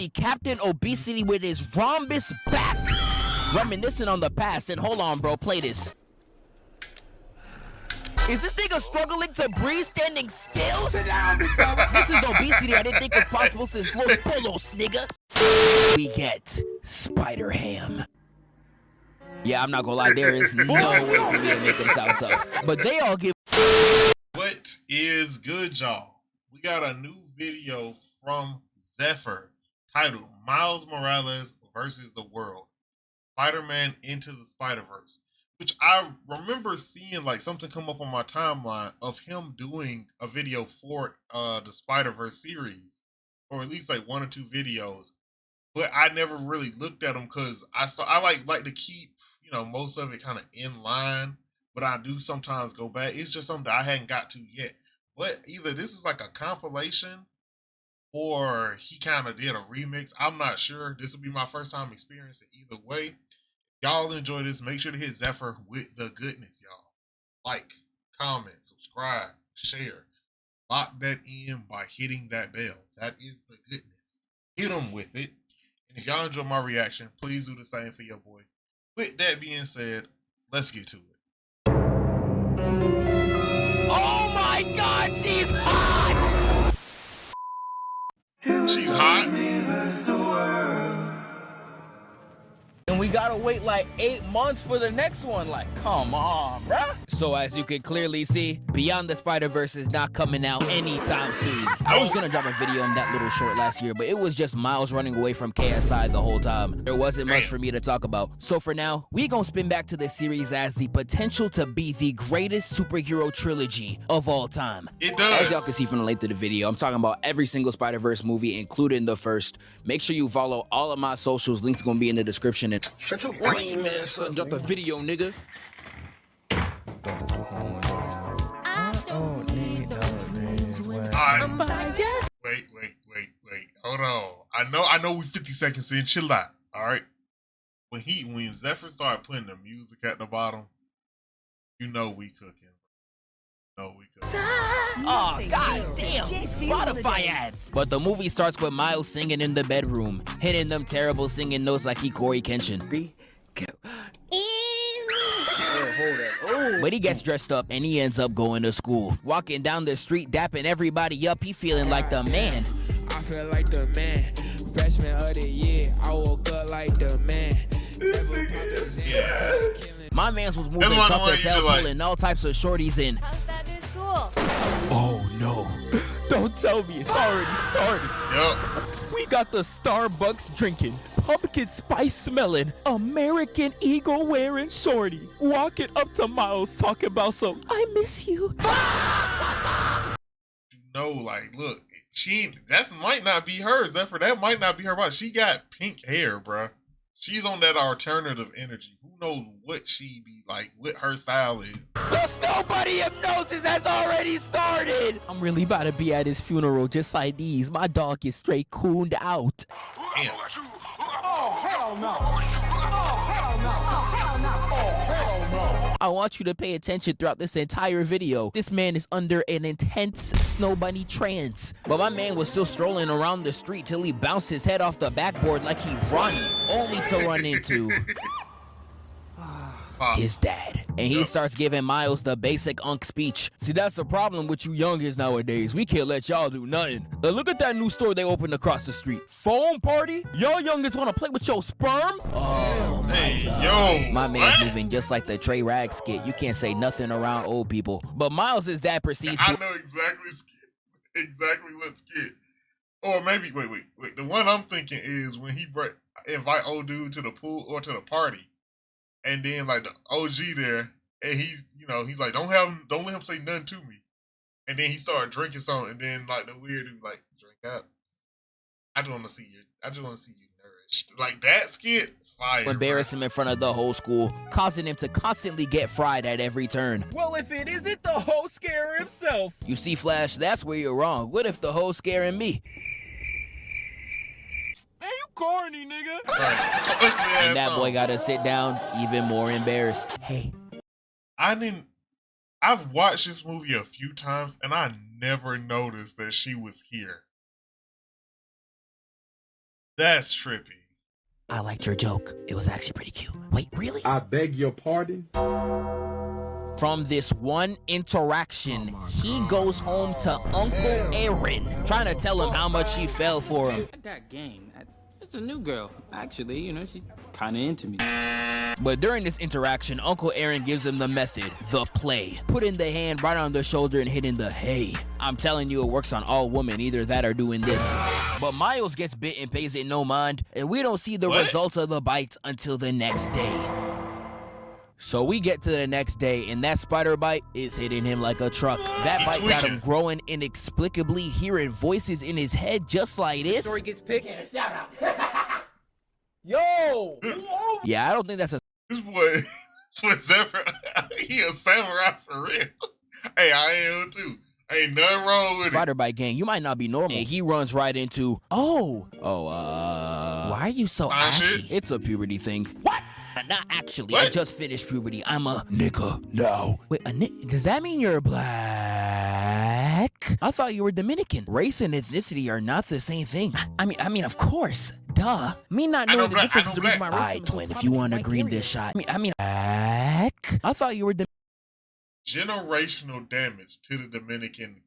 Captain Obesity with his rhombus back. Reminiscing on the past. And hold on, bro, play this. Is this nigga struggling to breathe standing still? Sit down, big fella. This is obesity I didn't think was possible since Los Polos, nigga. We get Spider Ham. Yeah, I'm not gonna lie, there is no way for me to make them sound tough. But they all give. What is good, y'all? We got a new video from Zephyr titled Miles Morales versus the World. Spider-Man into the Spiderverse. Which I remember seeing like something come up on my timeline of him doing a video for the Spiderverse series, or at least like one or two videos, but I never really looked at them because I like to keep most of it kind of in line, but I do sometimes go back. It's just something that I hadn't got to yet. But either this is like a compilation or he kind of did a remix. I'm not sure. This will be my first time experiencing either way. Y'all enjoy this. Make sure to hit Zephyr with the goodness, y'all. Like, comment, subscribe, share. Lock that in by hitting that bell. That is the goodness. Hit them with it. And if y'all enjoy my reaction, please do the same for your boy. With that being said, let's get to it. Oh my God, she's hot! She's hot? And we gotta wait like 8 months for the next one. Like, come on, bruh. So as you can clearly see, Beyond the Spider-Verse is not coming out anytime soon. I was gonna drop a video on that little short last year, but it was just Miles running away from KSI the whole time. There wasn't much for me to talk about. So for now, we gonna spin back to this series as the potential to be the greatest superhero trilogy of all time. It does. As y'all can see from the length of the video, I'm talking about every single Spider-Verse movie, including the first. Make sure you follow all of my socials. Links gonna be in the description. And shut your brain, man. Son, drop the video, nigga. Wait. Hold on. I know we 50 seconds in. Chill out. All right. When Zephyr started putting the music at the bottom, we cooking. Oh, god damn, these Spotify ads. But the movie starts with Miles singing in the bedroom, hitting them terrible singing notes like he Corey Kenshin. But he gets dressed up and he ends up going to school. Walking down the street, dapping everybody up, he feeling like the man. I feel like the man. Freshman of the year, I woke up like the man. My mans was moving tough as hell, pulling all types of shorties in. How's that new school? Oh no. Don't tell me it's already started. Yep. We got the Starbucks drinking, pumpkin spice smelling, American Eagle wearing shorty, walking up to Miles talking about some, I miss you. Like, look, that might not be her, Zephyr. That might not be her body. She got pink hair, bruh. She's on that alternative energy. Who knows what she be like, what her style is. The Snowbuddy hypnosis has already started. I'm really about to be at his funeral just like these. My dog is straight cooned out. Damn. Oh, hell no. Oh, hell no. Oh, hell no. Oh, hell no. I want you to pay attention throughout this entire video. This man is under an intense Snow Bunny trance. But my man was still strolling around the street till he bounced his head off the backboard like he Ronnie, only to run into his dad. And he starts giving Miles the basic unk speech. See, that's the problem with you youngins nowadays. We can't let y'all do nothing. Now look at that new store they opened across the street. Foam party? Y'all youngins want to play with your sperm? Oh my God. Yo, my man's moving just like the Trey Rag skit. You can't say nothing around old people. But Miles' dad proceeds to... I know exactly what skit. Or maybe, wait. The one I'm thinking is when he invite old dude to the pool or to the party. And then like the OG there, and he's like, don't let him say nothing to me. And then he started drinking something, and then like the weird dude like, drink up. I just want to see you nourished. Like that skit, fire. Embarrass him in front of the whole school, causing him to constantly get fried at every turn. Well, if it isn't the whole scare himself. You see, Flash, that's where you're wrong. What if the whole scaring me? Man, you corny, nigga. And that boy gotta sit down, even more embarrassed. Hey. I've watched this movie a few times and I never noticed that she was here. That's trippy. I liked your joke. It was actually pretty cute. Wait, really? I beg your pardon? From this one interaction, he goes home to Uncle Aaron, trying to tell him how much he fell for him. I got game. It's a new girl. Actually, you know, she's kind of into me. But during this interaction, Uncle Aaron gives him the method, the play. Putting the hand right on the shoulder and hitting the hey. I'm telling you, it works on all women, either that or doing this. But Miles gets bit and pays it no mind, and we don't see the results of the bite until the next day. So we get to the next day, and that spider bite is hitting him like a truck. That bite got him growing inexplicably, hearing voices in his head just like this. Story gets picked and a shout out. Yo! Yeah, I don't think that's a This boy, Zephyr, he a samurai for real. Hey, I am too. Ain't nothing wrong with spider bite gang. You might not be normal. And he runs right into, why are you so ashy? Shit. It's a puberty thing. What? Not actually. What? I just finished puberty. I'm a nigga now. Wait, does that mean you're black? I thought you were Dominican. Race and ethnicity are not the same thing. I mean, of course. Duh. Me not knowing the difference is the reason my race. Alright, twin, if you want to green this shot. I mean, black? I thought you were generational damage to the Dominican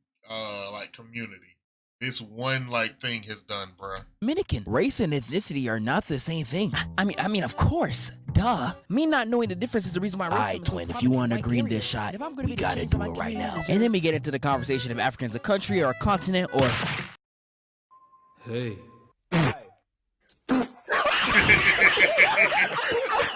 community. This one thing has done, bruh. Dominican. Race and ethnicity are not the same thing. I mean, of course. Duh. Me not knowing the difference is the reason why racism. Alright, twin, if you want to green this shot, we gotta do it right now. And then we get into the conversation if Africa's a country or a continent or... Hey.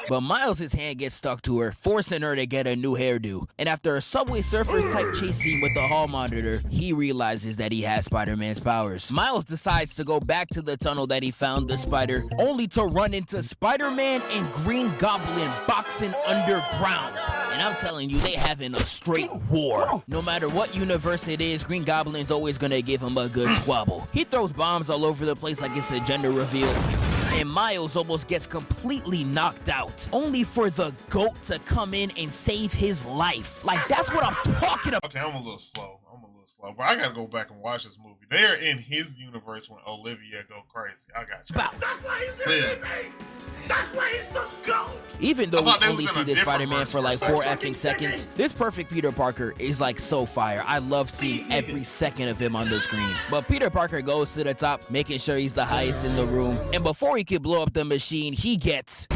But Miles' hand gets stuck to her, forcing her to get a new hairdo. And after a Subway Surfers type chase scene with the hall monitor, he realizes that he has Spider-Man's powers. Miles decides to go back to the tunnel that he found the spider, only to run into Spider-Man and Green Goblin boxing underground. And I'm telling you, they having a straight war. No matter what universe it is, Green Goblin's always gonna give him a good squabble. He throws bombs all over the place like it's a gender reveal. And Miles almost gets completely knocked out, only for the GOAT to come in and save his life. Like, that's what I'm talking about. Okay, I'm a little slow, but I gotta go back and watch this movie. They are in his universe when Olivia go crazy. I got you. That's why he's the living. That's why he's the GOAT. Even though we only see this Spider-Man for like 4 effing seconds, this perfect Peter Parker is like so fire. I love seeing every second of him on the screen. But Peter Parker goes to the top, making sure he's the highest in the room. And before he can blow up the machine, he gets...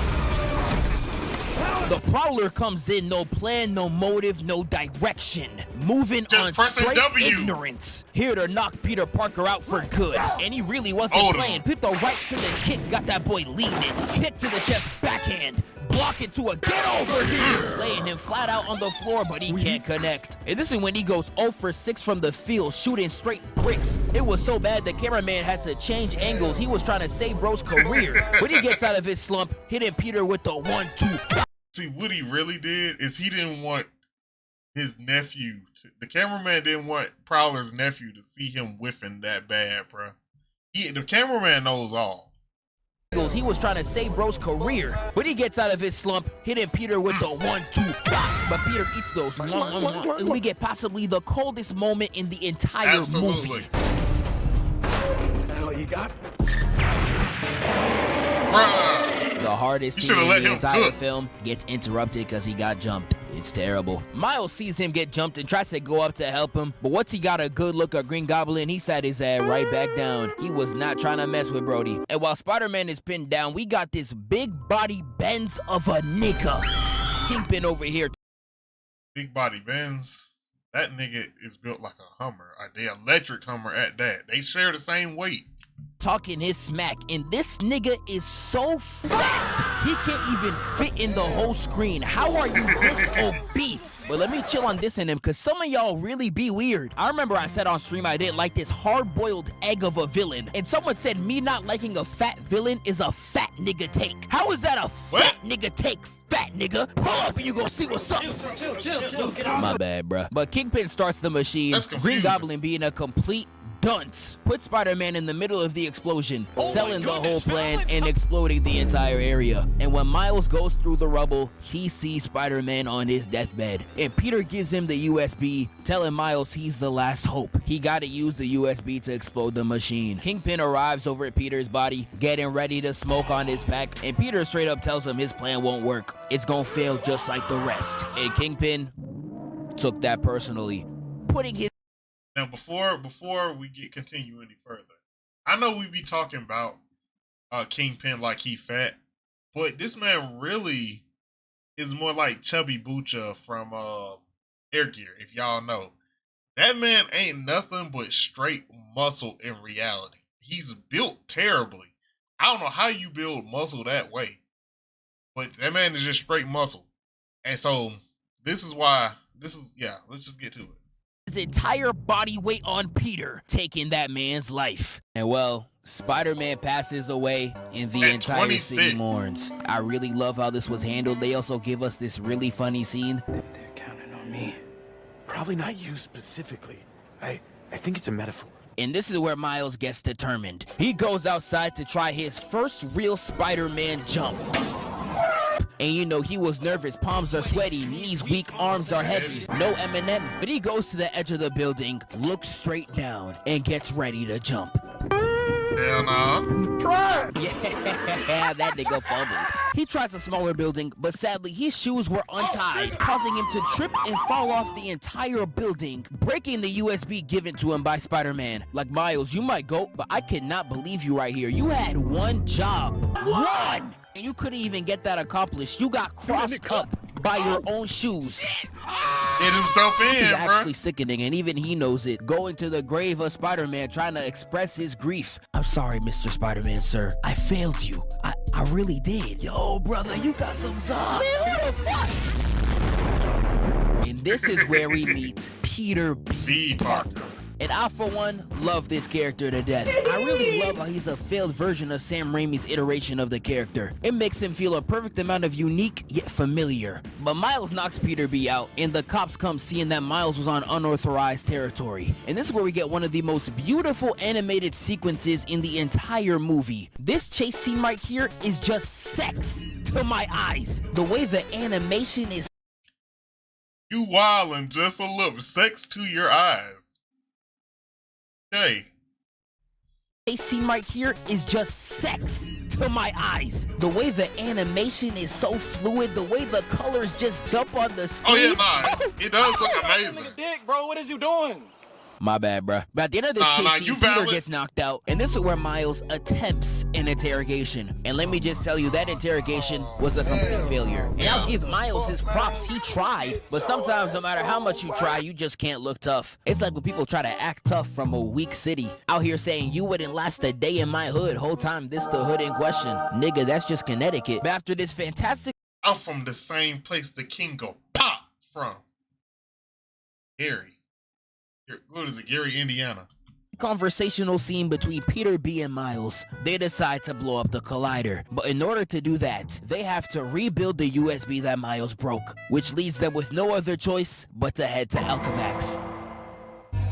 The Prowler comes in, no plan, no motive, no direction. Moving on straight ignorance. Here to knock Peter Parker out for good. And he really wasn't playing. Pipped the right to the kick, got that boy leaning. Kick to the chest, backhand. Block it to a get over here. Laying him flat out on the floor, but he can't connect. And this is when he goes 0 for 6 from the field, shooting straight bricks. It was so bad the cameraman had to change angles. He was trying to save bro's career. When he gets out of his slump, hitting Peter with the 1-2. See, what he really did is he didn't want his nephew the cameraman didn't want Prowler's nephew to see him whiffing that bad, bro. The cameraman knows all. He was trying to save bro's career, but he gets out of his slump, hitting Peter with the 1-2. But Peter eats those. And we get possibly the coldest moment in the entire movie. The hell you got? Bruh. The hardest scene in the entire film gets interrupted because he got jumped. It's terrible. Miles sees him get jumped and tries to go up to help him, but once he got a good look at Green Goblin, he sat his ass right back down. He was not trying to mess with Brody. And while Spider-Man is pinned down, we got this big body Benz of a nigga. Kingpin over here. Big body Benz. That nigga is built like a Hummer. The electric Hummer at that. They share the same weight. Talking his smack, and this nigga is so fat he can't even fit in the whole screen. How are you this obese? But let me chill on this in him, because some of y'all really be weird. I remember I said on stream I didn't like this hard-boiled egg of a villain, and someone said me not liking a fat villain is a fat nigga take. How is that a fat nigga take? Fat nigga, pull up and you gonna see what's up. Chill. My bad, bruh. But Kingpin starts the machine. Green Goblin being a complete dunce, put Spider-Man in the middle of the explosion, selling the whole plan and exploding the entire area. And when Miles goes through the rubble, he sees Spider-Man on his deathbed. And Peter gives him the USB, telling Miles he's the last hope. He gotta use the USB to explode the machine. Kingpin arrives over at Peter's body, getting ready to smoke on his pack, and Peter straight up tells him his plan won't work. It's gonna fail just like the rest. And Kingpin took that personally, putting his... Now, before we continue any further, I know we be talking about Kingpin like he fat, but this man really is more like Chubby Butcher from Air Gear, if y'all know. That man ain't nothing but straight muscle in reality. He's built terribly. I don't know how you build muscle that way, but that man is just straight muscle. And so let's just get to it. His entire body weight on Peter, taking that man's life. And well, Spider-Man passes away and the entire 26. city mourns. I really love how this was handled. They also give us this really funny scene. They're counting on me. Probably not you specifically. I think it's a metaphor. And this is where Miles gets determined. He goes outside to try his first real Spider-Man jump. And you know, he was nervous, palms are sweaty, knees weak, arms are heavy, no Eminem. But he goes to the edge of the building, looks straight down, and gets ready to jump. Hell no. Try it. Yeah, that nigga fumbled. He tries a smaller building, but sadly his shoes were untied, causing him to trip and fall off the entire building, breaking the USB given to him by Spider-Man. Like, Miles, you might go, but I cannot believe you right here. You had one job. One! And you couldn't even get that accomplished. You got crossed up by your own shoes. Hit himself This is in, actually bro. sickening, and even he knows it. Going to the grave of Spider-Man, trying to express his grief. I'm sorry, Mr. Spider-Man, sir. I failed you. I really did. Yo, brother, you got some zop. Man, what the fuck? And this is where we meet Peter B. Parker. And I, for one, love this character to death. I really love how he's a failed version of Sam Raimi's iteration of the character. It makes him feel a perfect amount of unique, yet familiar. But Miles knocks Peter B out, and the cops come seeing that Miles was on unauthorized territory. And this is where we get one of the most beautiful animated sequences in the entire movie. This chase scene right here is just sex to my eyes. The way the animation is... You wildin' just a little. Sex to your eyes. Hey. This scene right here is just sex to my eyes. The way the animation is so fluid, the way the colors just jump on the screen. Oh yeah, nah. It does look amazing. Dick, bro, what is you doing? My bad, bruh. But at the end of this chase scene, you Peter valid. gets knocked out, and this is where Miles attempts an interrogation. And let me just tell you, that interrogation was a complete failure. And I'll give Miles his props. He tried, but sometimes no matter how much you try, you just can't look tough. It's like when people try to act tough from a weak city. Out here saying, you wouldn't last a day in my hood. Whole time, this the hood in question. Nigga, that's just Connecticut. But after this fantastic... I'm from the same place the king go pop from. Gary. What is it? Gary, Indiana. Conversational scene between Peter B and Miles, they decide to blow up the collider. But in order to do that, they have to rebuild the USB that Miles broke, which leaves them with no other choice but to head to Alchemax.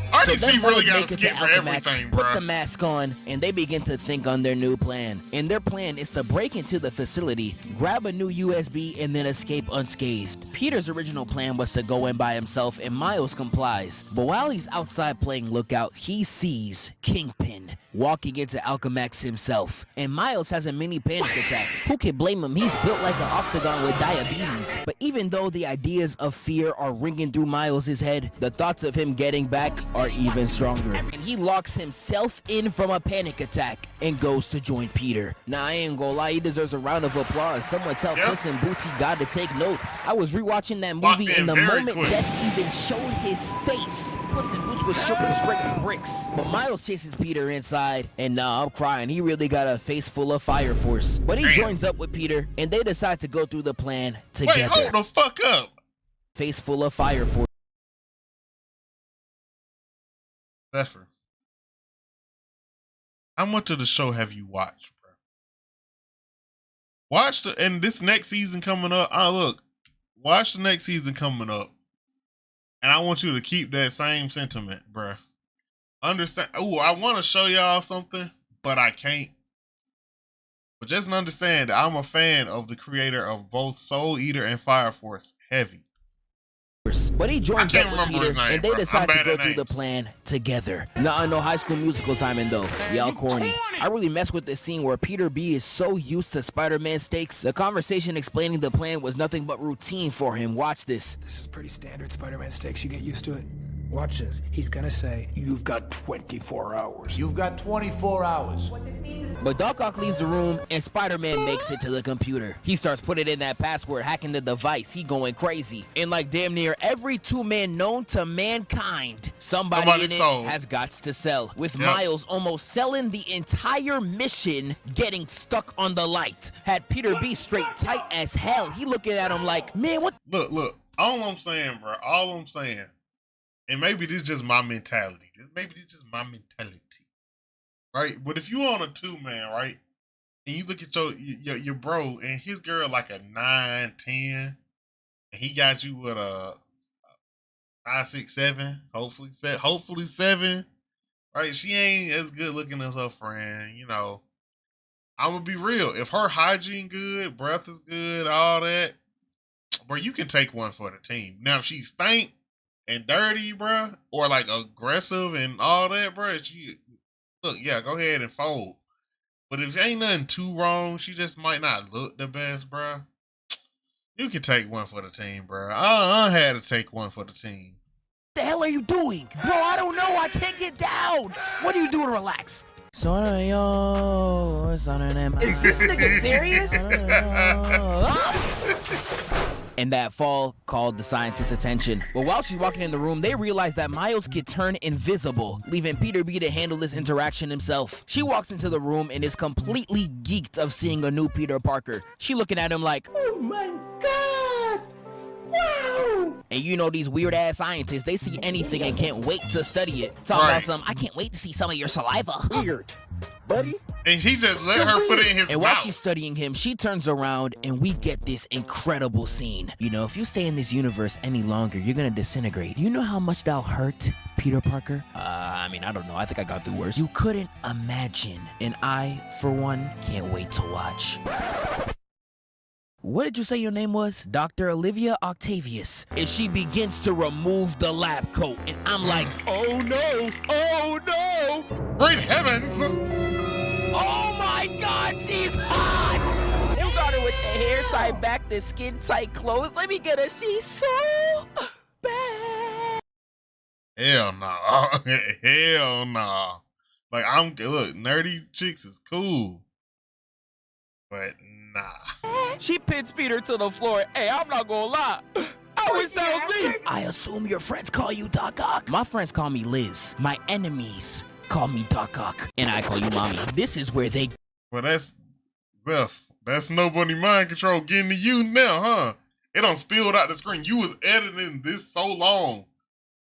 RDC them really boys got make a it skit to for Alchemax, everything, put bro. the mask on, and they begin to think on their new plan. And their plan is to break into the facility, grab a new USB, and then escape unscathed. Peter's original plan was to go in by himself, and Miles complies. But while he's outside playing lookout, he sees Kingpin walking into Alchemax himself. And Miles has a mini panic attack. Who can blame him? He's built like an octagon with diabetes. But even though the ideas of fear are ringing through Miles' head, the thoughts of him getting back are even stronger. And he locks himself in from a panic attack and goes to join Peter. Now, I ain't gonna lie, he deserves a round of applause. Someone tell Puss in Boots he got to take notes. I was rewatching that movie, Locked in and the very moment quick. Death even showed his face, Puss in Boots was shook straight with bricks. But Miles chases Peter inside, and nah, I'm crying. He really got a face full of fire force. But he Damn. joins up with Peter, and they decide to go through the plan together. Wait, hold the fuck up. Face full of fire force. Zephyr. How much of the show have you watched, bro? Watch and this next season coming up. Watch the next season coming up. And I want you to keep that same sentiment, bro. understand. Oh, I want to show y'all something, but I can't. But just understand that I'm a fan of the creator of both Soul Eater and Fire Force Heavy. But he joins I can't up with remember his Peter, name, and they bro. decide I'm to bad go at through the names. plan together. No High School Musical timing though. Y'all corny. I really messed with this scene where Peter B is so used to Spider-Man stakes. The conversation explaining the plan was nothing but routine for him. Watch this. This is pretty standard Spider-Man stakes. You get used to it. Watch this. He's gonna say, "You've got 24 hours." You've got 24 hours. But Doc Ock leaves the room and Spider-Man makes it to the computer. He starts putting in that password, hacking the device. He going crazy. And like damn near every 2-man known to mankind, somebody in it sold. has gots to sell. With Miles almost selling the entire mission, getting stuck on the light. Had Peter B straight tight as hell. He looking at him like, man, what? Look. All I'm saying, bro. All I'm saying. And maybe this is just my mentality. Right? But if you on a 2-man, right? And you look at your bro and his girl like a 9, 10, and he got you with a 5, 6, 7, hopefully 7. Right? She ain't as good looking as her friend, you know. I'm gonna be real. If her hygiene good, breath is good, all that, bro, you can take one for the team. Now if she stink and dirty, bro, or like aggressive and all that, bro, look, yeah, go ahead and fold. But if ain't nothing too wrong, she just might not look the best, bro. You can take one for the team, bro. I had to take one for the team. The hell are you doing? Bro, I don't know. I can't get down. What are you doing to relax? Is this nigga serious? And that fall called the scientist's attention. But while she's walking in the room, they realize that Miles could turn invisible, leaving Peter B to handle this interaction himself. She walks into the room and is completely geeked of seeing a new Peter Parker. She looking at him like, oh my God, wow. And you know these weird ass scientists, they see anything and can't wait to study it. Talking about some, I can't wait to see some of your saliva. Weird, buddy. And he just let her put it in his And while mouth. she's studying him, she turns around and we get this incredible scene. You know, if you stay in this universe any longer, you're gonna disintegrate. You know how much that'll hurt, Peter Parker? I don't know. I think I got through worse. You couldn't imagine. And I, for one, can't wait to watch. What did you say your name was? Dr. Olivia Octavius. And she begins to remove the lab coat. And I'm like, oh no, oh no. Great heavens! Oh my God, she's hot! You got her with the hair tied back, the skin tight clothes. Let me get her. She's so bad. Hell no. Hell no. Like, look, nerdy chicks is cool. But nah. She pins Peter to the floor. Hey, I'm not gonna lie. I wish that was me. I assume your friends call you Doc Ock. My friends call me Liz. My enemies call me Doc Ock. And I call you Mommy. This is where they... Well, that's Zeph. That's nobody mind control getting to you now, huh? It done spilled out the screen. You was editing this so long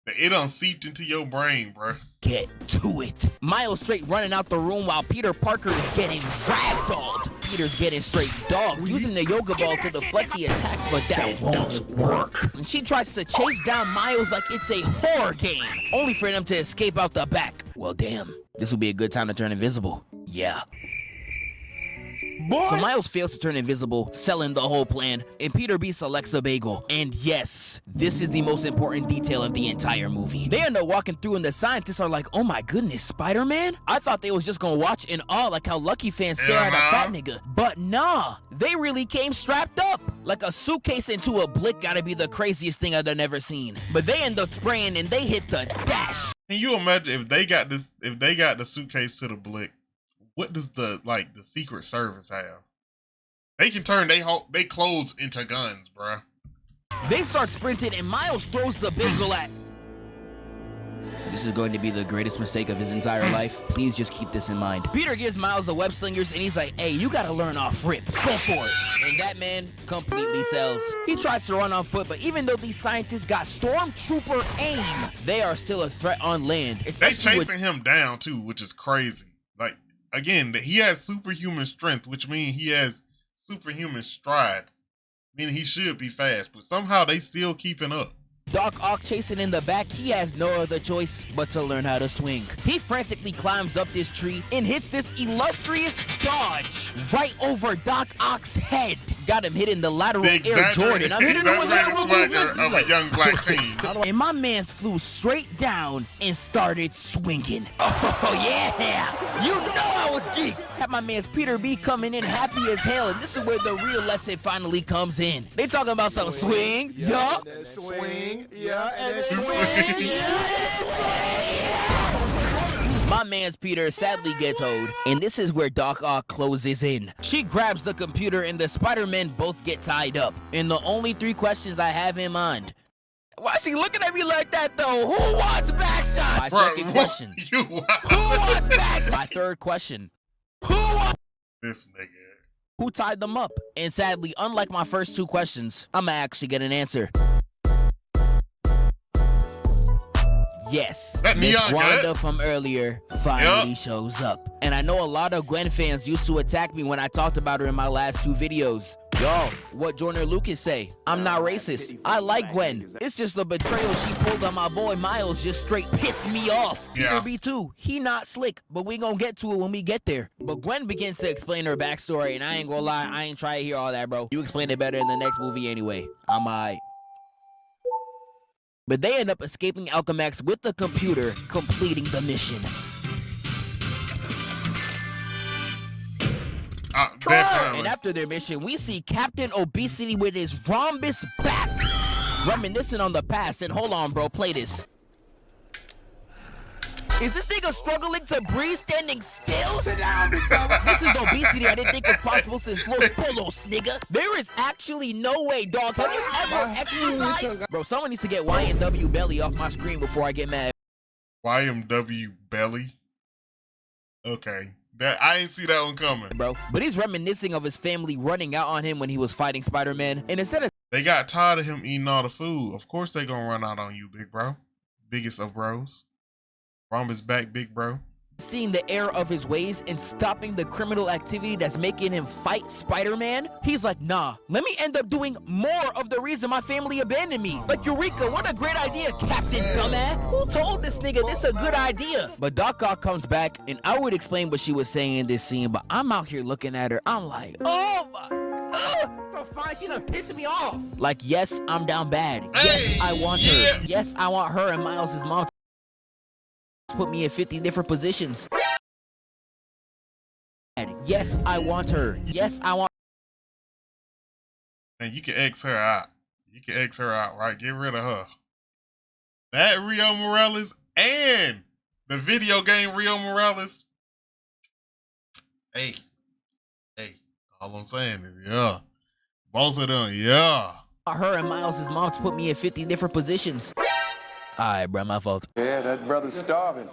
that it done seeped into your brain, bro. Get to it. Miles straight running out the room while Peter Parker is getting ragdolled. Peter's getting straight dogged, using the yoga ball to deflect the attacks, but that won't work. And she tries to chase down Miles like it's a horror game, only for them to escape out the back. Well, damn. This would be a good time to turn invisible. Yeah. So Miles fails to turn invisible, selling the whole plan, and Peter B selects a bagel. And yes, this is the most important detail of the entire movie. They end up walking through and the scientists are like, oh my goodness, Spider-Man? I thought they was just gonna watch in awe like how Lucky fans stare at a fat nigga. But nah, they really came strapped up. Like a suitcase into a blick gotta be the craziest thing I've ever seen. But they end up spraying and they hit the dash. Can you imagine if they got the suitcase to the blick? What does the Secret Service have? They can turn they clothes into guns, bruh. They start sprinting and Miles throws the bagel at... This is going to be the greatest mistake of his entire life. Please just keep this in mind. Peter gives Miles the web slingers and he's like, hey, you gotta learn off rip. Go for it. And that man completely sells. He tries to run on foot, but even though these scientists got stormtrooper aim, they are still a threat on land. They chasing him down too, which is crazy. Like, again, he has superhuman strength, which means he has superhuman strides, meaning he should be fast, but somehow they still keeping up. Doc Ock chasing in the back, he has no other choice but to learn how to swing. He frantically climbs up this tree and hits this illustrious dodge right over Doc Ock's head. Got him hitting the lateral Air Jordan. I mean, you know what lateral swagger of a young black teen. And my man flew straight down and started swinging. Oh yeah, you know I was geeked. Had my man's Peter B coming in happy as hell, and this is where the real lesson finally comes in. They talking about some swing, yup. Swing, yeah, and then swing, My man's Peter sadly gets hoed, and this is where Doc Ock closes in. She grabs the computer and the Spider-Men both get tied up. And the only 3 questions I have in mind. Why is she looking at me like that though? Who wants back shots? My second question. Who wants back? My third question. Who wants? This nigga. Who tied them up? And sadly, unlike my first 2 questions, I'ma actually get an answer. Yes, Miss Gwanda from earlier finally shows up. And I know a lot of Gwen fans used to attack me when I talked about her in my last 2 videos. Yo, what Jordan Lucas say? I'm not racist. I like Gwen. It's just the betrayal she pulled on my boy Miles just straight pissed me off. Peter B too. He not slick, but we gonna get to it when we get there. But Gwen begins to explain her backstory, and I ain't gonna lie, I ain't trying to hear all that, bro. You explain it better in the next movie anyway. I'm alright. But they end up escaping Alchemax with the computer, completing the mission. And after their mission, we see Captain Obesity with his rhombus back, reminiscing on the past. And hold on, bro, play this. Is this nigga struggling to breathe standing still? Sit down, big fella. This is obesity I didn't think was possible since Los Polos, nigga. There is actually no way, dog. Have you ever exercised? Bro, someone needs to get YNW Belly off my screen before I get mad. YMW Belly? Okay. That I ain't see that one coming. Bro, but he's reminiscing of his family running out on him when he was fighting Spider-Man. And instead of... They got tired of him eating all the food. Of course they gonna run out on you, big bro. Biggest of bros. Rhombus back, big bro. Seeing the error of his ways and stopping the criminal activity that's making him fight Spider-Man, he's like, nah, let me end up doing more of the reason my family abandoned me. Like, Eureka, what a great idea, Captain Dumbass. Who told this nigga this a good idea? But Doc Ock comes back, and I would explain what she was saying in this scene, but I'm out here looking at her, I'm like, oh my, so fine, she done pissing me off. Like, yes, I'm down bad. Yes, I want her. Yes, I want her and Miles' mom put me in 50 different positions. Yes, I want her. Yes, I want. And you can X her out. You can X her out, right? Get rid of her. That Rio Morales and the video game Rio Morales. Hey, all I'm saying is, yeah. Both of them, yeah. Her and Miles' mom to put me in 50 different positions. Alright, bro, my fault. Yeah, that brother's starving.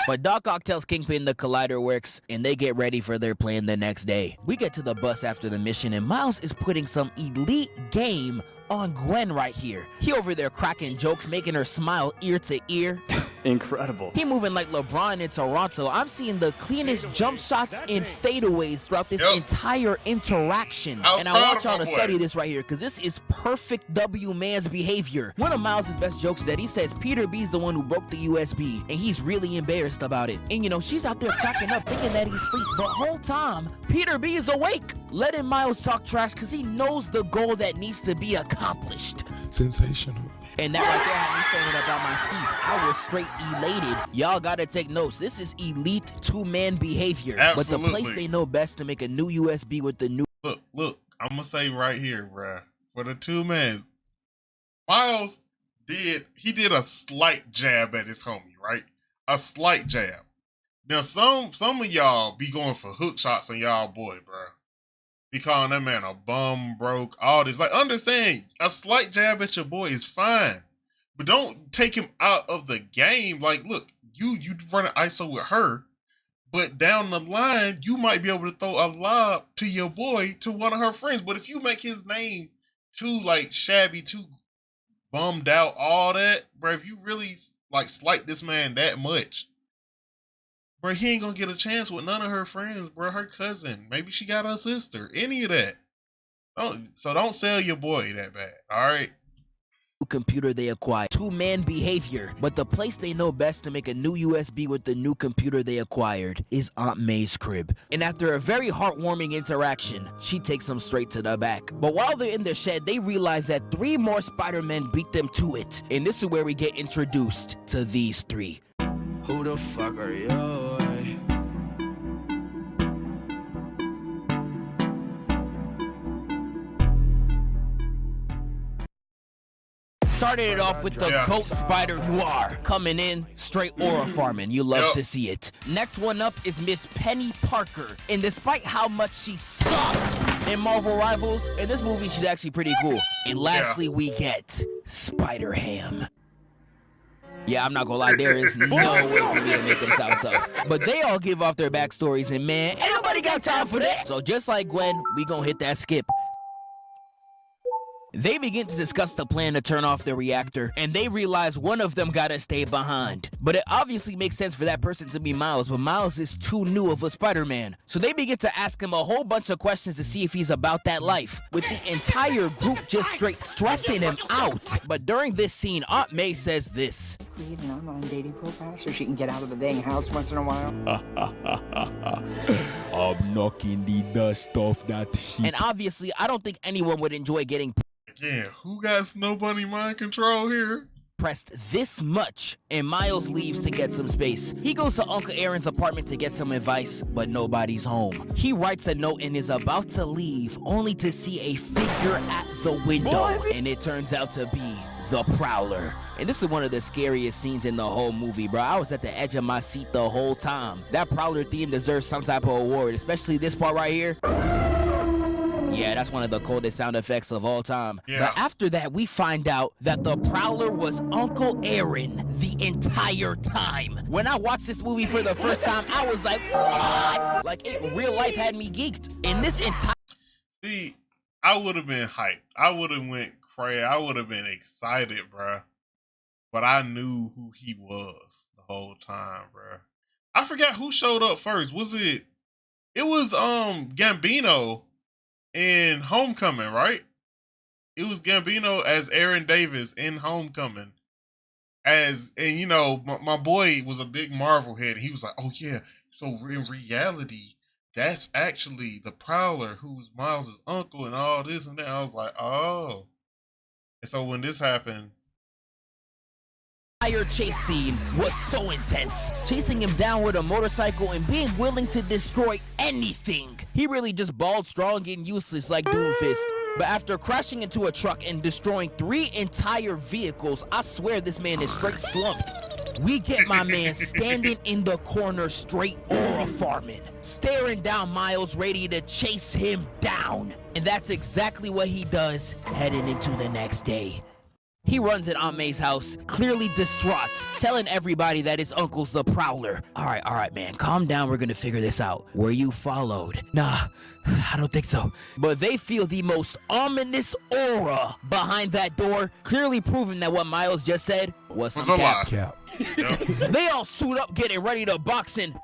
But Doc Ock tells Kingpin the collider works, and they get ready for their plan the next day. We get to the bus after the mission, and Miles is putting some elite game on Gwen right here. He over there cracking jokes, making her smile ear to ear. Incredible. He moving like LeBron in Toronto. I'm seeing the cleanest jump shots and fadeaways throughout this entire interaction. And I want y'all to study this right here, because this is perfect W man's behavior. One of Miles' best jokes is that he says Peter B's the one who broke the USB, and he's really embarrassed about it. And you know, she's out there cracking up thinking that he's asleep, but whole time, Peter B is awake, letting Miles talk trash because he knows the goal that needs to be accomplished. Sensational. And that right there had me standing up out my seat. I was straight elated. Y'all gotta take notes. This is elite 2-man behavior. Absolutely. But the place they know best to make a new USB with the new... Look, I'm gonna say right here, bruh. For the 2-man, Miles did a slight jab at his homie, right? A slight jab. Now, some of y'all be going for hook shots on y'all boy, bruh. Be calling that man a bum, broke, all this. Like, understand, a slight jab at your boy is fine. But don't take him out of the game. Like, look, you run an ISO with her, but down the line, you might be able to throw a lob to your boy, to one of her friends. But if you make his name too, like, shabby, too bummed out, all that, bro, if you really, like, slight this man that much, bro, he ain't gonna get a chance with none of her friends, bro. Her cousin, maybe she got her sister, any of that. So don't sell your boy that bad, all right? computer they acquired. Two-man behavior, but the place they know best to make a new USB with the new computer they acquired is Aunt May's crib. And after a very heartwarming interaction, she takes them straight to the back. But while they're in the shed, they realize that 3 more Spider-Men beat them to it. And this is where we get introduced to these 3. Who the fuck are you? Started it off with the GOAT Spider Noir coming in straight aura farming. You love to see it. Next one up is Miss Penny Parker. And despite how much she sucks in Marvel Rivals, in this movie she's actually pretty cool. And lastly we get Spider-Ham. Yeah, I'm not gonna lie, there is no way for me to make them sound tough. But they all give off their backstories, and man, ain't nobody got time for that. So just like Gwen, we gonna hit that skip. They begin to discuss the plan to turn off the reactor, and they realize one of them gotta stay behind. But it obviously makes sense for that person to be Miles, but Miles is too new of a Spider-Man. So they begin to ask him a whole bunch of questions to see if he's about that life, with the entire group just straight stressing him out. But during this scene, Aunt May says this. Create an online dating profile so she can get out of the dang house once in a while. I'm knocking the dust off that shit. And obviously, I don't think anyone would enjoy getting Yeah, who got nobody mind control here? Pressed this much, and Miles leaves to get some space. He goes to Uncle Aaron's apartment to get some advice, but nobody's home. He writes a note and is about to leave, only to see a figure at the window, and it turns out to be the Prowler. And this is one of the scariest scenes in the whole movie, bro. I was at the edge of my seat the whole time. That Prowler theme deserves some type of award, especially this part right here. Yeah, that's one of the coldest sound effects of all time. Yeah. But after that, we find out that the Prowler was Uncle Aaron the entire time. When I watched this movie for the first time, I was like, what? Like, real life had me geeked. In this entire... See, I would have been hyped. I would have went crazy. I would have been excited, bruh. But I knew who he was the whole time, bruh. I forgot who showed up first. Was it... It was, Gambino in Homecoming, right? It was Gambino as Aaron Davis in Homecoming. And you know, my boy was a big Marvel head. He was like, oh yeah, so in reality, that's actually the Prowler who's Miles' uncle and all this and that. I was like, oh. And so when this happened, entire chase scene was so intense. Chasing him down with a motorcycle and being willing to destroy anything. He really just balled strong and useless like Doomfist. But after crashing into a truck and destroying 3 entire vehicles, I swear this man is straight slumped. We get my man standing in the corner straight aura farming, staring down Miles, ready to chase him down. And that's exactly what he does heading into the next day. He runs at Aunt May's house, clearly distraught, telling everybody that his uncle's the Prowler. All right, man, calm down, we're gonna figure this out. Were you followed? Nah, I don't think so. But they feel the most ominous aura behind that door, clearly proving that what Miles just said was some cap. Yep. They all suit up, getting ready to box in.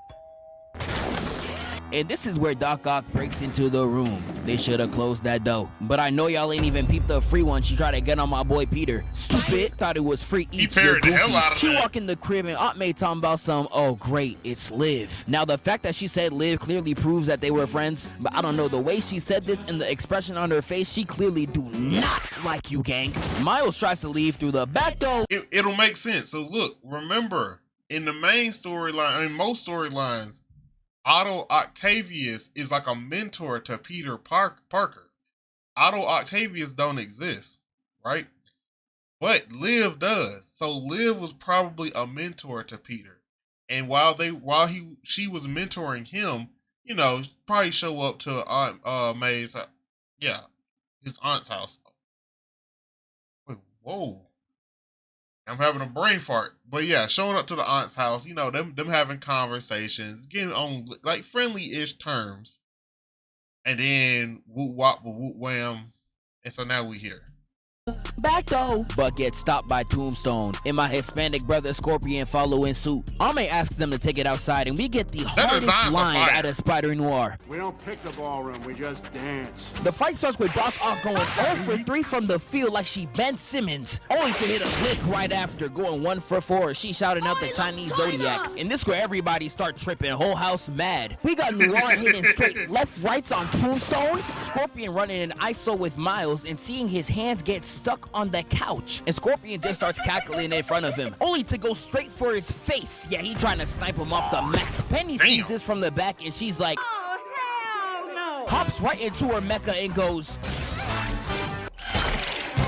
And this is where Doc Ock breaks into the room. They should have closed that door. But I know y'all ain't even peeped the free one. She tried to get on my boy Peter. Stupid. Thought it was free. He parried the hell out of She that. walk in the crib and Aunt May talking about some, oh great, it's Liv. Now the fact that she said Liv clearly proves that they were friends. But I don't know, the way she said this and the expression on her face, she clearly do not like you, gang. Miles tries to leave through the back door. It'll make sense. So look, remember, in the main storyline, in most storylines, Otto Octavius is like a mentor to Peter Parker. Otto Octavius don't exist, right? But Liv does. So Liv was probably a mentor to Peter. And she was mentoring him, you know, probably show up to Aunt May's, his aunt's house. Wait, whoa. I'm having a brain fart. But yeah, showing up to the aunt's house, you know, them having conversations, getting on like friendly-ish terms. And then whoop wop, whoop wham. And so now we here. back though, but gets stopped by Tombstone and my Hispanic brother Scorpion following suit. Ame asks them to take it outside and we get the hardest line out of Spider Noir. We don't pick the ballroom, we just dance. The fight starts with Doc Ock going 0 for 3 from the field like she Ben Simmons, only to hit a lick right after, going 1 for 4. She shouting out the Chinese Zodiac. And this where everybody start tripping, whole house mad. We got Noir hitting straight left rights on Tombstone, Scorpion running an ISO with Miles and seeing his hands get stuck on the couch. And Scorpion just starts cackling in front of him, only to go straight for his face. Yeah, he trying to snipe him off the map. Penny sees this from the back and she's like, oh, hell no. Hops right into her mecha and goes.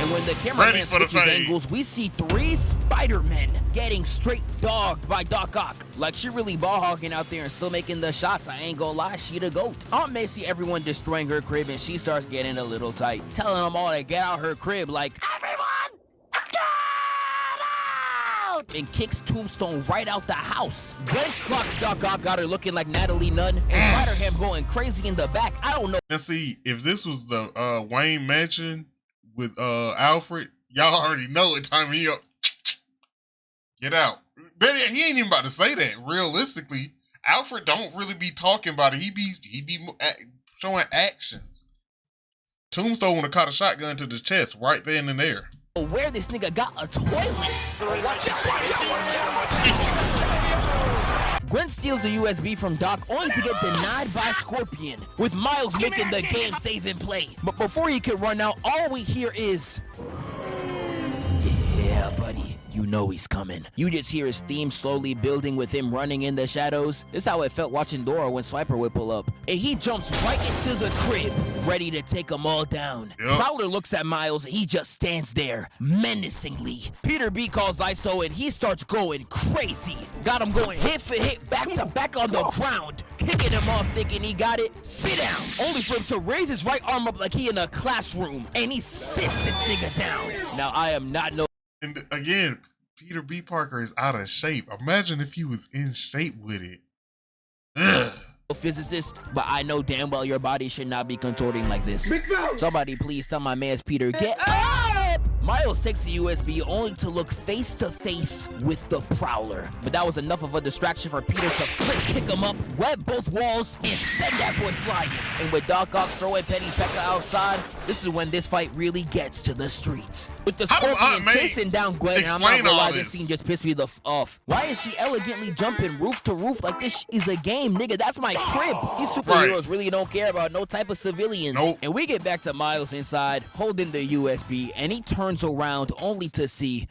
And when the cameraman switches angles, we see 3 Spider-Men getting straight dogged by Doc Ock. Like she really ball hogging out there and still making the shots. I ain't gonna lie, she the GOAT. Aunt May see everyone destroying her crib and she starts getting a little tight, telling them all to get out her crib like, everyone, get out! And kicks Tombstone right out the house. Gwen clocks Doc Ock, got her looking like Natalie Nunn, and Spider-Ham going crazy in the back. I don't know. Now see, if this was the Wayne Mansion with Alfred, y'all already know it. Time he up. Get out. But he ain't even about to say that. Realistically, Alfred don't really be talking about it. He be showing actions. Tombstone would have caught a shotgun to the chest right then and there. Where this nigga got a toilet? Gwen steals the USB from Doc only to get denied by Scorpion, with Miles making the game saving play. But before he can run out, all we hear is, yeah, buddy. You know he's coming. You just hear his theme slowly building with him running in the shadows. This is how it felt watching Dora when Swiper would pull up. And he jumps right into the crib, ready to take them all down. Yep. Prowler looks at Miles and he just stands there, menacingly. Peter B calls ISO and he starts going crazy. Got him going hit for hit, back to back on the ground. Kicking him off thinking he got it. Sit down. Only for him to raise his right arm up like he in a classroom. And he sits this nigga down. Now I am not no... And again, Peter B. Parker is out of shape. Imagine if he was in shape with it. Ugh. Physicist, but I know damn well your body should not be contorting like this. Somebody please tell my man's Peter, get up! Miles takes the USB only to look face to face with the Prowler. But that was enough of a distraction for Peter to flip kick him up, web both walls, and send that boy flying. And with Doc Ock throwing Penny Pekka outside, this is when this fight really gets to the streets. With the Scorpion chasing down Gwen, and I'm not gonna lie, this scene just pissed me the off. Why is she elegantly jumping roof to roof like this is a game, nigga? That's my crib. These superheroes really don't care about no type of civilians. Nope. And we get back to Miles inside, holding the USB, and he turns around only to see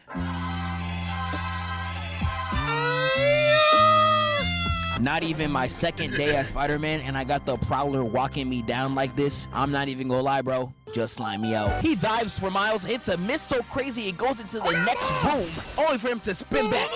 not even my second day as Spider-Man and I got the Prowler walking me down like this. I'm not even gonna lie, bro. Just line me out. He dives for Miles, hits a miss so crazy it goes into the next room, only for him to spin back.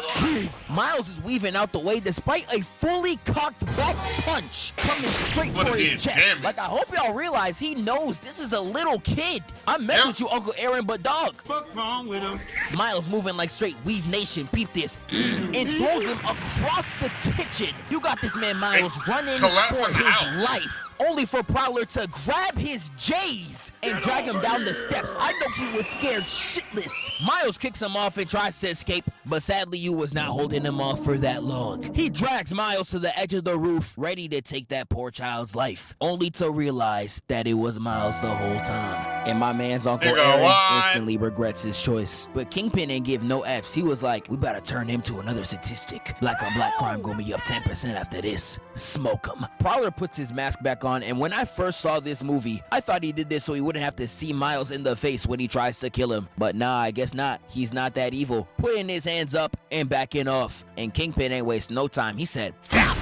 Miles is weaving out the way despite a fully cocked back punch coming straight for his chest. Like, I hope y'all realize he knows this is a little kid. I met with you, Uncle Aaron, but dog. Fuck wrong with him? Miles moving like straight Weave Nation, peep this, and throws him across the kitchen. You got this man Miles running for his life. Only for Prowler to grab his J's and drag him down the steps. I know he was scared shitless. Miles kicks him off and tries to escape, but sadly you was not holding him off for that long. He drags Miles to the edge of the roof, ready to take that poor child's life, only to realize that it was Miles the whole time. And my man's Uncle Aaron instantly regrets his choice. But Kingpin didn't give no F's. He was like, we better turn him to another statistic. Black on black crime gonna be up 10% after this. Smoke him. Prowler puts his mask back on, and when I first saw this movie, I thought he did this so he wouldn't have to see Miles in the face when he tries to kill him. But nah, I guess not. He's not that evil. Putting his hands up and backing off. And Kingpin ain't waste no time. He said, "Bap!"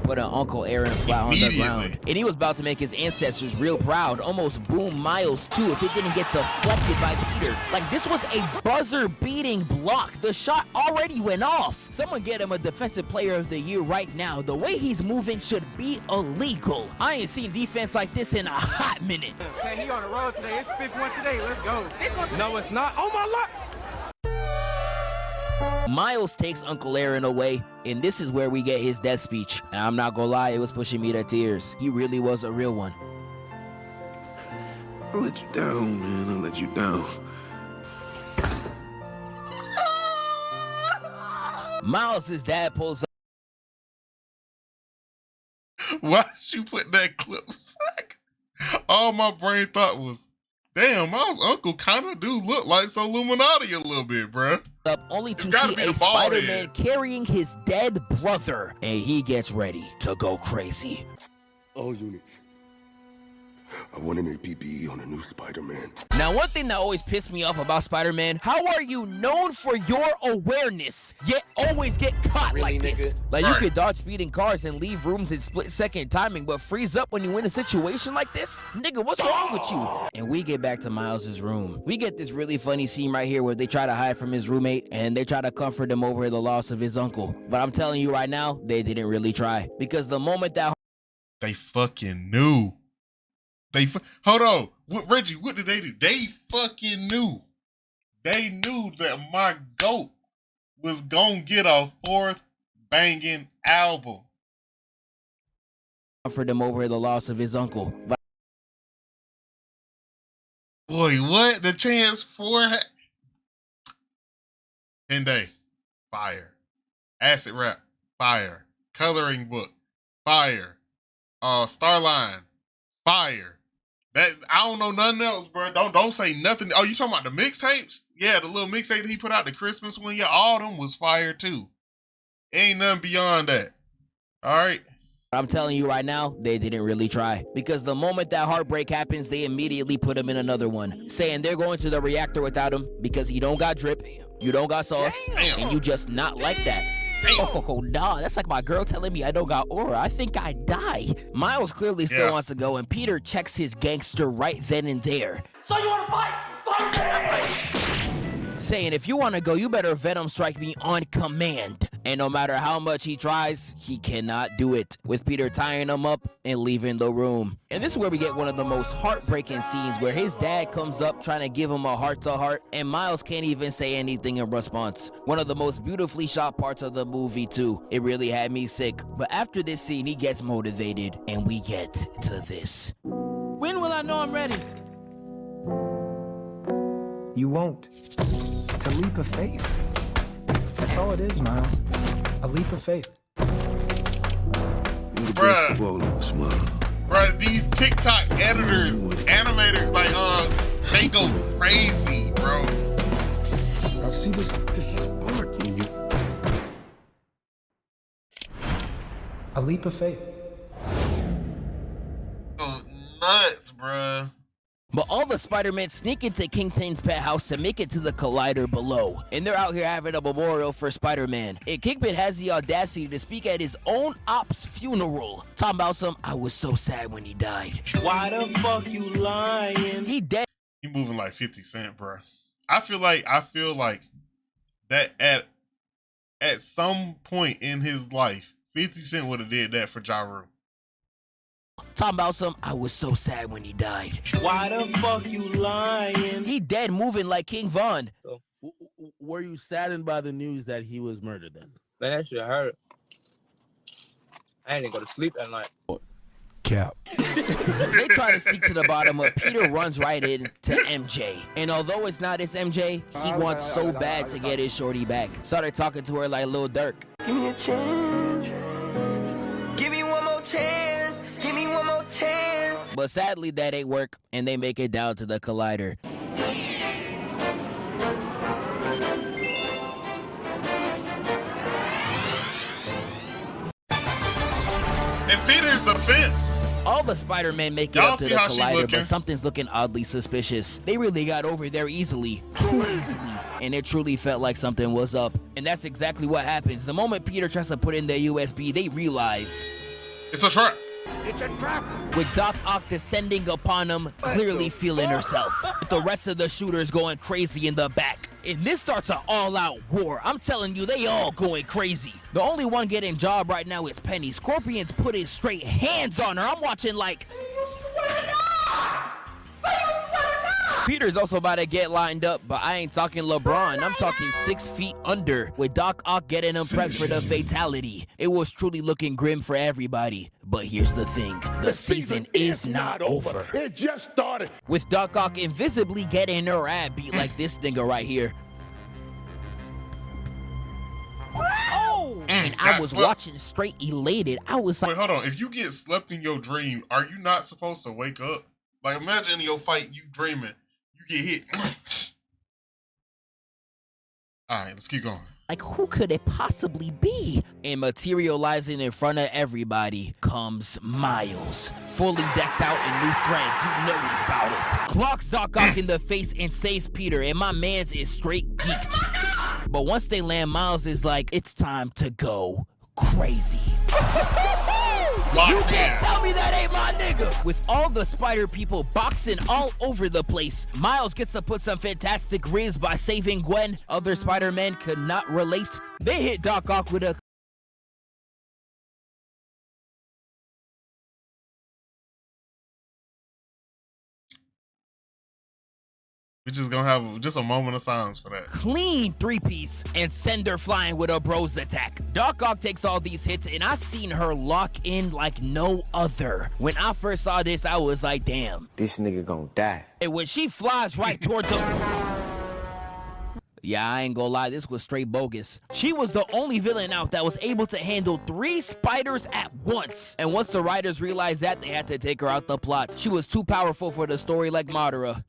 Put an Uncle Aaron flat on the ground. And he was about to make his ancestors real proud, almost boom Miles too if it didn't get deflected by Peter. Like, this was a buzzer-beating block. The shot already went off. Someone get him a Defensive Player of the Year right now. The way he's moving should be illegal. I ain't seen defense like this in a hot minute. He on the road today. It's 5-1 today. Let's go. No, it's not. Oh my luck. Miles takes Uncle Aaron away, and this is where we get his death speech. And I'm not gonna lie, it was pushing me to tears. He really was a real one. I'll let you down, man. I'll let you down. Miles' dad pulls up. Why did you put that clip aside? All my brain thought was, damn, Miles' uncle kind of do look like some Illuminati a little bit, bruh. Up only to gotta see be a the bald Spider-Man head. carrying his dead brother, and he gets ready to go crazy. All units. I want an APB on a new Spider-Man. Now, one thing that always pissed me off about Spider-Man, how are you known for your awareness, yet always get caught like this? Like, you could dodge speeding cars and leave rooms in split-second timing, but freeze up when you in a situation like this? Nigga, what's wrong with you? And we get back to Miles' room. We get this really funny scene right here where they try to hide from his roommate, and they try to comfort him over the loss of his uncle. But I'm telling you right now, they didn't really try. Because the moment that... They fucking knew. Hold on. Reggie, what did they do? They fucking knew. They knew that my GOAT was gonna get a 4th banging album. Comfort him over the loss of his uncle. But boy, what? The chance for... Day, fire. Acid Rap, fire. Coloring Book, fire. Starline, fire. That I don't know nothing else, bro. Don't say nothing. Oh, you talking about the mixtapes? Yeah, the little mixtape that he put out, the Christmas one. Yeah, all them was fire too. Ain't nothing beyond that. All right. I'm telling you right now, they didn't really try. Because the moment that heartbreak happens, they immediately put him in another one, saying they're going to the reactor without him because he don't got drip, you don't got sauce, and you just not like that. Oh, nah, that's like my girl telling me I don't got aura. I think I die. Miles clearly still wants to go, and Peter checks his gangster right then and there. So you wanna fight? Fight me! Saying, if you want to go, you better Venom strike me on command. And no matter how much he tries, he cannot do it, with Peter tying him up and leaving the room. And this is where we get one of the most heartbreaking scenes, where his dad comes up trying to give him a heart-to-heart, and Miles can't even say anything in response. One of the most beautifully shot parts of the movie, too. It really had me sick. But after this scene, he gets motivated, and we get to this. When will I know I'm ready? You won't. It's a leap of faith. That's all it is, Miles. A leap of faith. Bruh, these TikTok editors, animators, like, they go crazy, bro. I see this spark in you. A leap of faith. Oh, nuts, bruh. But all the Spider-Men sneak into Kingpin's penthouse to make it to the collider below. And they're out here having a memorial for Spider-Man. And Kingpin has the audacity to speak at his own ops funeral. Talking about some, I was so sad when he died. Why the fuck you lying? He dead. He moving like 50 Cent, bro. I feel like that at some point in his life, 50 Cent would have did that for Ja Rule. Talking about some, I was so sad when he died. Why the fuck you lying? He dead, moving like King Von. So, were you saddened by the news that he was murdered then? Man, that shit hurt. I didn't go to sleep that night. Cap. They try to sneak to the bottom, but Peter runs right in to MJ. And although it's not his MJ, he wants so bad to get his shorty back. Started talking to her like Lil Durk. Give me a chance. Give me one more chance. Give me one more chance. But sadly, that ain't work, and they make it down to the collider. In Peter's defense, all the Spider-Men make it up to the collider, but something's looking oddly suspicious. They really got over there easily, too easily, and it truly felt like something was up. And that's exactly what happens. The moment Peter tries to put in their USB, they realize it's a trap. It's a trap. With Doc Ock descending upon him, clearly feeling herself. With the rest of the shooters going crazy in the back. And this starts an all-out war. I'm telling you, they all going crazy. The only one getting job right now is Penny. Scorpion's putting straight hands on her. I'm watching like... Say you swear to God! Say you swear to God! Peter's also about to get lined up, but I ain't talking LeBron. I'm talking 6 feet under, with Doc Ock getting him prepped for the fatality. It was truly looking grim for everybody. But here's the thing, the season is not over. It just started. With Doc Ock invisibly getting her ass beat like this nigga right here. And I was watching straight elated. I was like, wait, hold on. If you get slept in your dream, are you not supposed to wake up? Like, imagine in your fight, you dreaming, you get hit. All right, let's keep going. like, who could it possibly be? And materializing in front of everybody comes Miles, fully decked out in new threads. You know he's about it. Clocks Doc Ock in the face and saves Peter, and my man's is straight geeked. But once they land, Miles is like, it's time to go crazy. You can't tell me that ain't my nigga! With all the spider people boxing all over the place, Miles gets to put some fantastic riz by saving Gwen. Other Spider-Men could not relate. They hit Doc Ock with a We're just gonna have just a moment of silence for that. clean 3-piece and send her flying with a bros attack. Doc Ock takes all these hits and I seen her lock in like no other. When I first saw this, I was like, damn. This nigga gonna die. And when she flies right towards him, yeah, I ain't gonna lie, this was straight bogus. She was the only villain out that was able to handle 3 spiders at once. And once the writers realized that, they had to take her out the plot. She was too powerful for the story like Madara.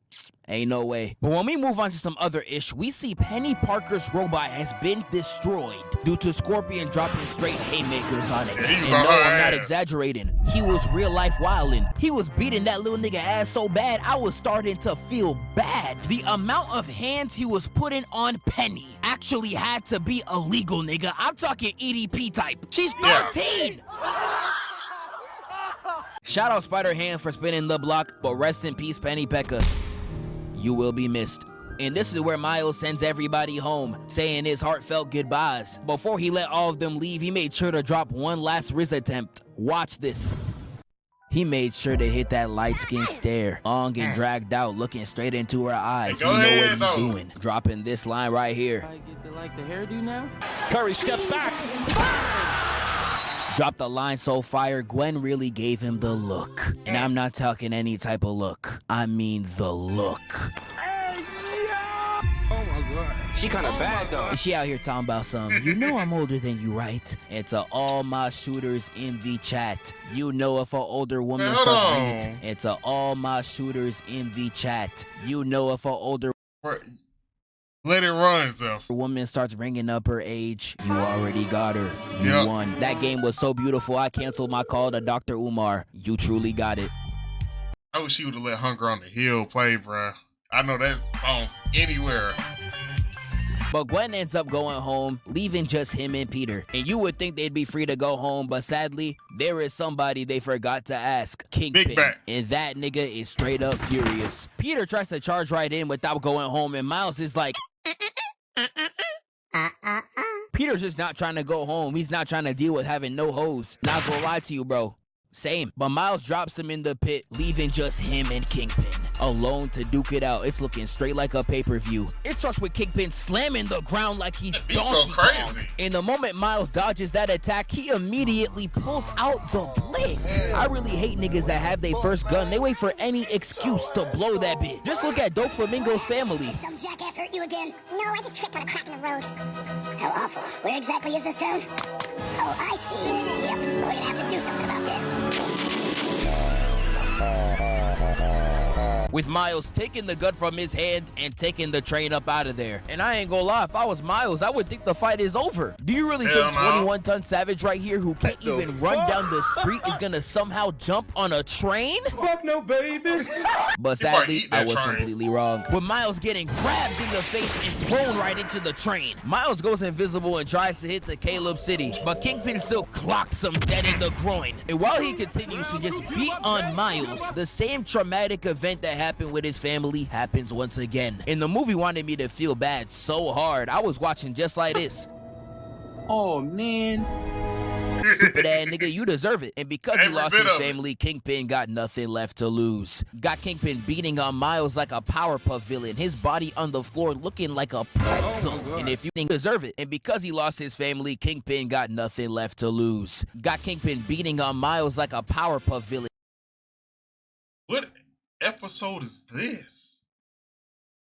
Ain't no way. But when we move on to some other ish, we see Penny Parker's robot has been destroyed due to Scorpion dropping straight haymakers on it. And no, I'm not exaggerating. He was real life wildin'. He was beating that little nigga ass so bad, I was starting to feel bad. The amount of hands he was putting on Penny actually had to be illegal, nigga. I'm talking EDP type. She's 13! Shout out Spider-Ham for spinning the block, but rest in peace, Penny Pekka. You will be missed. And this is where Miles sends everybody home, saying his heartfelt goodbyes. Before he let all of them leave, he made sure to drop one last Riz attempt. Watch this. He made sure to hit that light-skinned stare, long and dragged out, looking straight into her eyes. He know what he's doing. Dropping this line right here. I get to like the hairdo now? Curry steps back. Dropped the line so fire, Gwen really gave him the look. And I'm not talking any type of look. I mean the look. Oh my god. She kind of bad though. She out here talking about something. You know I'm older than you, right? And to all my shooters in the chat, you know if an older woman starts bringing it. And to all my shooters in the chat, you know if an older let it run, Zeph. woman starts bringing up her age, you already got her. You won. That game was so beautiful, I canceled my call to Dr. Umar. You truly got it. I wish she would have let Hunger on the Hill play, bruh. I know that song anywhere. But Gwen ends up going home, leaving just him and Peter. And you would think they'd be free to go home, but sadly, there is somebody they forgot to ask. Kingpin. And that nigga is straight up furious. Peter tries to charge right in without going home, and Miles is like... Peter's just not trying to go home. He's not trying to deal with having no hoes. Not gonna lie to you, bro. Same. But Miles drops him in the pit, leaving just him and Kingpin alone to duke it out. It's looking straight like a pay-per-view. It starts with Kingpin slamming the ground like he's Donkey Kong. In the moment Miles dodges that attack, he immediately pulls out the blade. I really hate niggas that have their first gun. They wait for any excuse to blow that bitch. Just look at Doflamingo's family. Some jackass hurt you again? No, I just tripped on a crack in the road. How awful. Where exactly is this town? Oh, I see. Yep, we're gonna have to do something about this. With Miles taking the gun from his hand and taking the train up out of there. And I ain't gonna lie, if I was Miles, I would think the fight is over. Do you really think 21-ton Savage right here, who can't even run down the street, is gonna somehow jump on a train? Fuck no, baby. But sadly, I was completely wrong. With Miles getting grabbed in the face and thrown right into the train. Miles goes invisible and tries to hit the Caleb City, but Kingpin still clocks him dead in the groin. And while he continues to just beat on Miles, the same traumatic event that happened with his family happens once again. And the movie wanted me to feel bad so hard, I was watching just like this. Oh man. Stupid ass nigga, you deserve it. And because he Every lost bit his of it. family, Kingpin got nothing left to lose. Got Kingpin beating on Miles like a Powerpuff villain, his body on the floor looking like a pretzel. And if you think deserve it, and because he lost his family, Kingpin got nothing left to lose. Got Kingpin beating on Miles like a Powerpuff villain. What episode is this?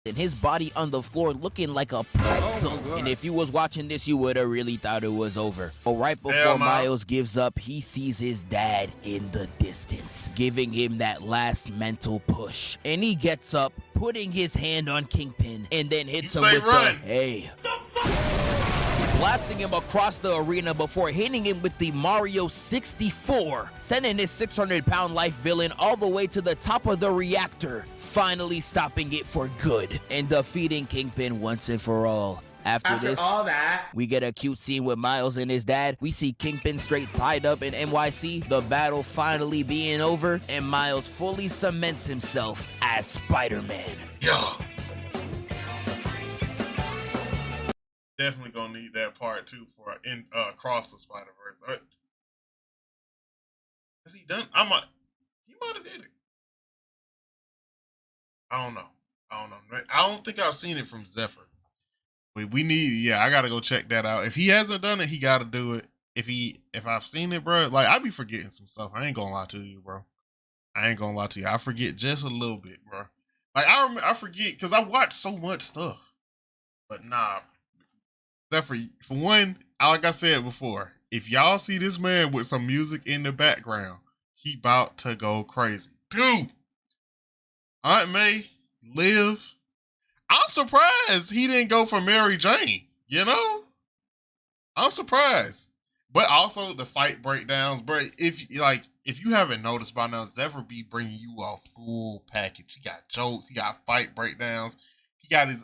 And his body on the floor looking like a pretzel. And if you was watching this, you would have really thought it was over. But right before Miles gives up, he sees his dad in the distance, giving him that last mental push. And he gets up, putting his hand on Kingpin, and then hits him with the, hey. Blasting him across the arena before hitting him with the Mario 64, sending his 600-pound life villain all the way to the top of the reactor, finally stopping it for good and defeating Kingpin once and for all. After this, all that, we get a cute scene with Miles and his dad. We see Kingpin straight tied up in NYC, the battle finally being over, and Miles fully cements himself as Spider-Man. Yo. Definitely gonna need that part too for Across the Spider-Verse. Has he done? He might have did it. I don't know. I don't think I've seen it from Zephyr. We need, I gotta go check that out. If he hasn't done it, he gotta do it. If I've seen it, bro, like I be forgetting some stuff. I ain't gonna lie to you, bro. I forget just a little bit, bro. Like I forget because I watch so much stuff. But nah. For one, like I said before, if y'all see this man with some music in the background, he about to go crazy. Dude, Aunt May, Liv, I'm surprised he didn't go for Mary Jane, you know? I'm surprised. But also the fight breakdowns, bro, if you haven't noticed by now, Zephyr be bringing you a full package. He got jokes, he got fight breakdowns.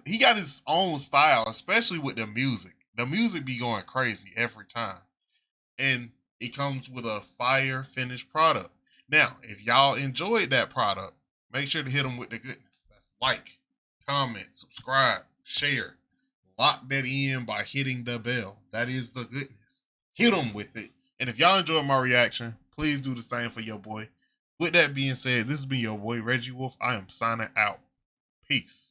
He got his own style, especially with the music. The music be going crazy every time. And it comes with a fire finished product. Now, if y'all enjoyed that product, make sure to hit them with the goodness. That's like, comment, subscribe, share. Lock that in by hitting the bell. That is the goodness. Hit them with it. And if y'all enjoyed my reaction, please do the same for your boy. With that being said, this has been your boy, Reggie Wolf. I am signing out. Peace.